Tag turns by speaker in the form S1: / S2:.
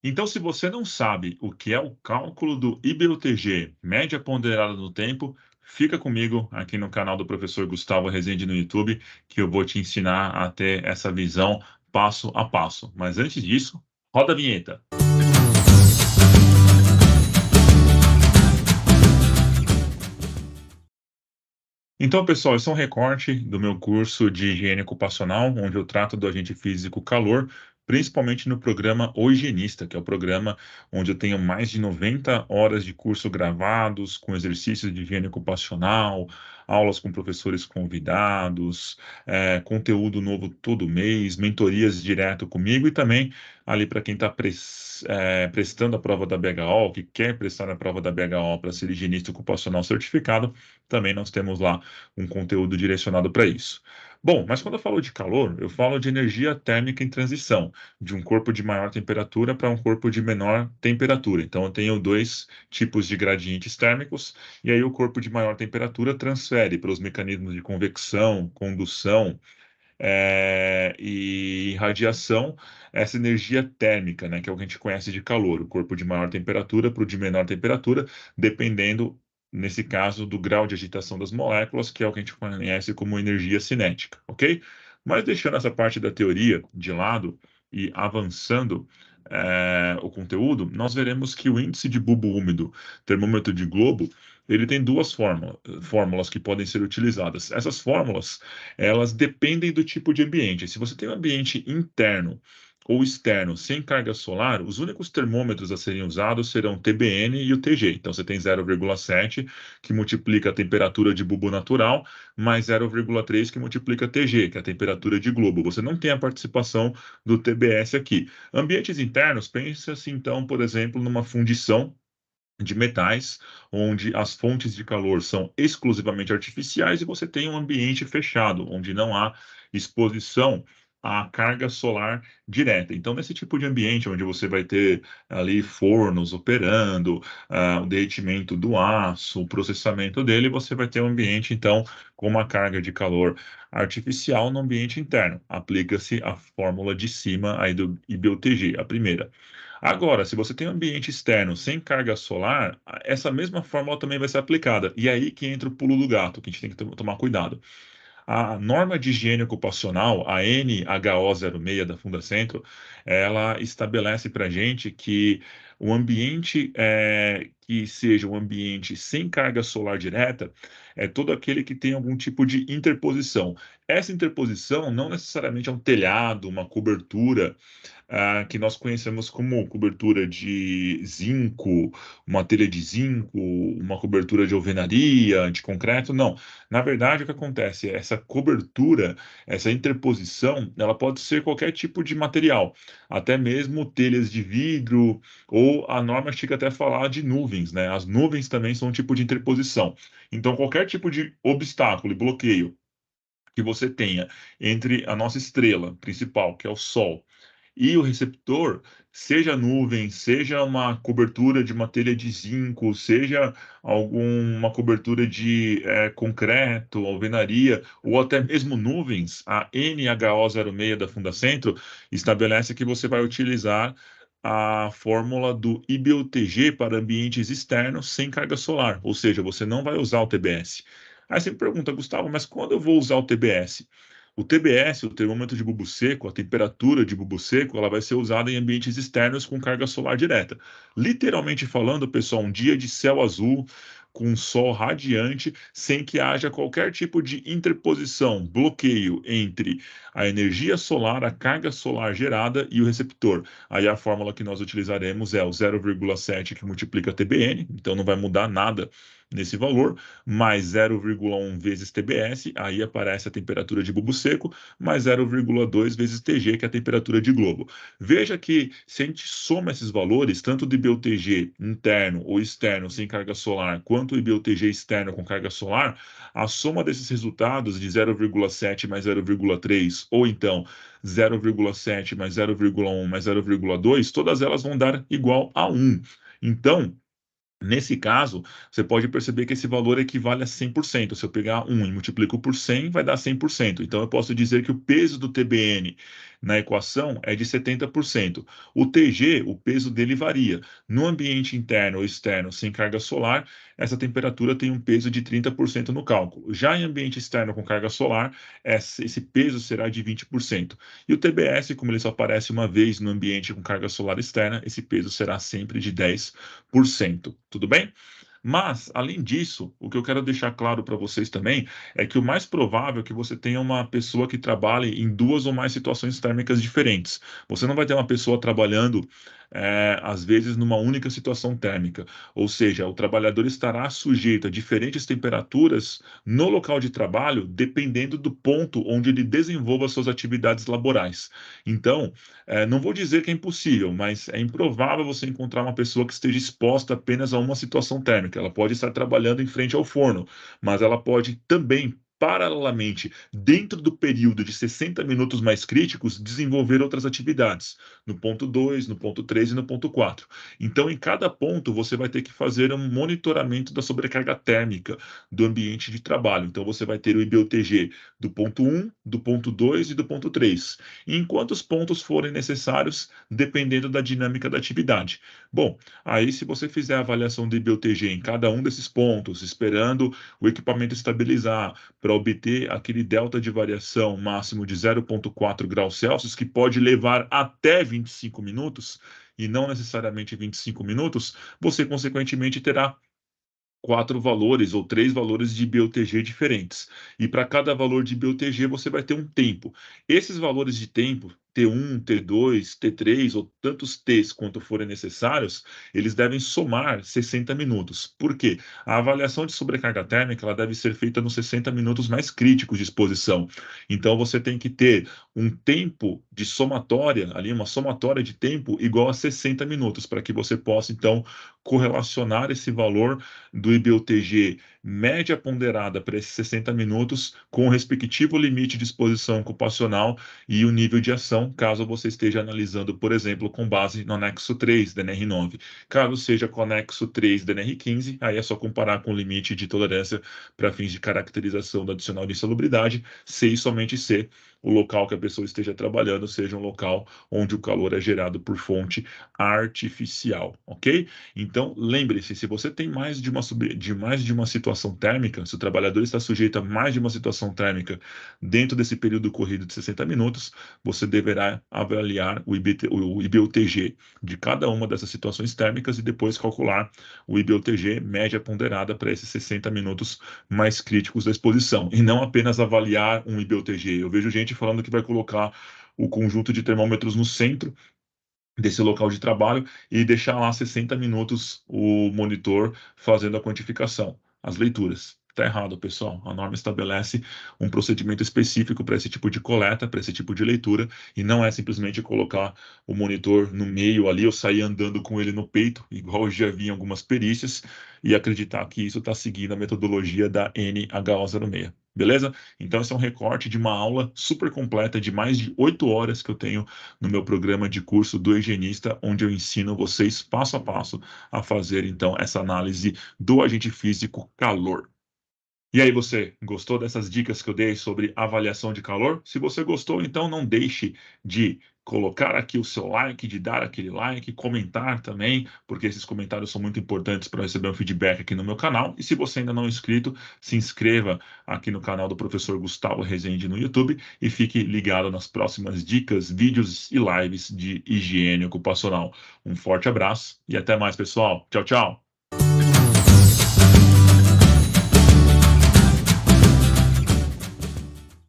S1: Então, se você não sabe o que é o cálculo do IBUTG, média ponderada no tempo, fica comigo aqui no canal do professor Gustavo Rezende no YouTube, que eu vou te ensinar a ter essa visão passo a passo. Mas antes disso, roda a vinheta. Então, pessoal, esse é um recorte do meu curso de higiene ocupacional, onde eu trato do agente físico calor, principalmente no programa O Higienista, que é o programa onde eu tenho mais de 90 horas de curso gravados, com exercícios de higiene ocupacional, aulas com professores convidados, conteúdo novo todo mês, mentorias direto comigo e também ali para quem está prestando a prova da BHO, que quer prestar a prova da BHO para ser higienista ocupacional certificado, também nós temos lá um conteúdo direcionado para isso. Bom, mas quando eu falo de calor, eu falo de energia térmica em transição, de um corpo de maior temperatura para um corpo de menor temperatura. Então, eu tenho dois tipos de gradientes térmicos, e aí o corpo de maior temperatura transfere para os mecanismos de convecção, condução, e radiação, essa energia térmica, né, que é o que a gente conhece de calor, o corpo de maior temperatura para o de menor temperatura, dependendo, nesse caso, do grau de agitação das moléculas, que é o que a gente conhece como energia cinética, ok? Mas deixando essa parte da teoria de lado e avançando o conteúdo, nós veremos que o índice de bulbo úmido, termômetro de globo, ele tem duas fórmulas que podem ser utilizadas. Essas fórmulas elas dependem do tipo de ambiente. Se você tem um ambiente interno ou externo sem carga solar, os únicos termômetros a serem usados serão o TBN e o TG. Então você tem 0,7 que multiplica a temperatura de bulbo natural, mais 0,3 que multiplica TG, que é a temperatura de globo. Você não tem a participação do TBS aqui. Ambientes internos, pensa-se então, por exemplo, numa fundição de metais, onde as fontes de calor são exclusivamente artificiais e você tem um ambiente fechado, onde não há exposição à carga solar direta. Então, nesse tipo de ambiente, onde você vai ter ali fornos operando, o derretimento do aço, o processamento dele, você vai ter um ambiente, então, com uma carga de calor artificial no ambiente interno. Aplica-se a fórmula de cima aí do IBUTG, a primeira. Agora, se você tem um ambiente externo sem carga solar, essa mesma fórmula também vai ser aplicada. E aí que entra o pulo do gato, que a gente tem que tomar cuidado. A norma de higiene ocupacional, a NHO06 da Fundacentro, ela estabelece para a gente que o ambiente que seja um ambiente sem carga solar direta é todo aquele que tem algum tipo de interposição. Essa interposição não necessariamente é um telhado, uma cobertura que nós conhecemos como cobertura de zinco, uma telha de zinco, uma cobertura de alvenaria, de concreto, não. Na verdade, o que acontece é essa cobertura, essa interposição, ela pode ser qualquer tipo de material, até mesmo telhas de vidro, ou a norma chega até a falar de nuvens, né? As nuvens também são um tipo de interposição. Então, qualquer tipo de obstáculo e bloqueio que você tenha entre a nossa estrela principal, que é o Sol, e o receptor, seja nuvem, seja uma cobertura de uma telha de zinco, seja alguma cobertura de concreto, alvenaria, ou até mesmo nuvens, a NHO06 da Fundacentro estabelece que você vai utilizar a fórmula do IBUTG para ambientes externos sem carga solar, ou seja, você não vai usar o TBS. Aí você me pergunta, Gustavo, mas quando eu vou usar o TBS? O TBS, o termômetro de bulbo seco, a temperatura de bulbo seco, ela vai ser usada em ambientes externos com carga solar direta. Literalmente falando, pessoal, um dia de céu azul, com um sol radiante, sem que haja qualquer tipo de interposição, bloqueio entre a energia solar, a carga solar gerada e o receptor. Aí a fórmula que nós utilizaremos é o 0,7 que multiplica TBN, então não vai mudar nada nesse valor, mais 0,1 vezes TBS, aí aparece a temperatura de bulbo seco, mais 0,2 vezes TG, que é a temperatura de globo. Veja que se a gente soma esses valores, tanto do IBUTG interno ou externo sem carga solar, quanto o IBUTG externo com carga solar, a soma desses resultados de 0,7 mais 0,3, ou então 0,7 mais 0,1 mais 0,2, todas elas vão dar igual a 1. Então, nesse caso, você pode perceber que esse valor equivale a 100%. Se eu pegar 1 e multiplico por 100, vai dar 100%. Então, eu posso dizer que o peso do TBN na equação é de 70%. O TG, o peso dele varia. No ambiente interno ou externo sem carga solar, essa temperatura tem um peso de 30% no cálculo. Já em ambiente externo com carga solar, esse peso será de 20%. E o TBS, como ele só aparece uma vez no ambiente com carga solar externa, esse peso será sempre de 10%. Tudo bem? Mas, além disso, o que eu quero deixar claro para vocês também é que o mais provável é que você tenha uma pessoa que trabalhe em duas ou mais situações térmicas diferentes. Você não vai ter uma pessoa trabalhando, às vezes, numa única situação térmica. Ou seja, o trabalhador estará sujeito a diferentes temperaturas no local de trabalho, dependendo do ponto onde ele desenvolva suas atividades laborais. Então, não vou dizer que é impossível, mas é improvável você encontrar uma pessoa que esteja exposta apenas a uma situação térmica. Ela pode estar trabalhando em frente ao forno, mas ela pode também, paralelamente, dentro do período de 60 minutos mais críticos, desenvolver outras atividades, no ponto 2, no ponto 3 e no ponto 4. Então, em cada ponto, você vai ter que fazer um monitoramento da sobrecarga térmica do ambiente de trabalho. Então, você vai ter o IBUTG do ponto 1, do ponto 2 e do ponto 3 e em quantos pontos forem necessários, dependendo da dinâmica da atividade. Bom, aí se você fizer a avaliação de IBUTG em cada um desses pontos, esperando o equipamento estabilizar para obter aquele delta de variação máximo de 0,4 graus Celsius, que pode levar até 25 minutos, e não necessariamente 25 minutos, você consequentemente terá quatro valores ou três valores de BUTG diferentes. E para cada valor de BUTG você vai ter um tempo. Esses valores de tempo, T1, T2, T3 ou tantos T's quanto forem necessários, eles devem somar 60 minutos. Por quê? A avaliação de sobrecarga térmica ela deve ser feita nos 60 minutos mais críticos de exposição. Então você tem que ter um tempo de somatória, ali uma somatória de tempo igual a 60 minutos, para que você possa então correlacionar esse valor do IBUTG média ponderada para esses 60 minutos com o respectivo limite de exposição ocupacional e o nível de ação, caso você esteja analisando, por exemplo, com base no anexo 3 da NR9. Caso seja com o anexo 3 da NR15, aí é só comparar com o limite de tolerância para fins de caracterização do adicional de insalubridade, se e somente se o local que a pessoa esteja trabalhando seja um local onde o calor é gerado por fonte artificial, ok? Então, lembre-se, se você tem mais de uma situação térmica, se o trabalhador está sujeito a mais de uma situação térmica dentro desse período corrido de 60 minutos, você deverá avaliar o IBUTG de cada uma dessas situações térmicas e depois calcular o IBUTG média ponderada para esses 60 minutos mais críticos da exposição, e não apenas avaliar um IBUTG. Eu vejo gente falando que vai colocar o conjunto de termômetros no centro desse local de trabalho e deixar lá 60 minutos o monitor fazendo a quantificação, as leituras. Está errado, pessoal. A norma estabelece um procedimento específico para esse tipo de coleta, para esse tipo de leitura, e não é simplesmente colocar o monitor no meio ali ou sair andando com ele no peito, igual eu já vi em algumas perícias, e acreditar que isso está seguindo a metodologia da NHO06. Beleza? Então, esse é um recorte de uma aula super completa de mais de 8 horas que eu tenho no meu programa de curso do higienista, onde eu ensino vocês passo a passo a fazer então essa análise do agente físico calor. E aí, você gostou dessas dicas que eu dei sobre avaliação de calor? Se você gostou, então não deixe de colocar aqui o seu like, de dar aquele like, comentar também, porque esses comentários são muito importantes para receber um feedback aqui no meu canal. E se você ainda não é inscrito, se inscreva aqui no canal do professor Gustavo Rezende no YouTube e fique ligado nas próximas dicas, vídeos e lives de higiene ocupacional. Um forte abraço e até mais, pessoal. Tchau, tchau.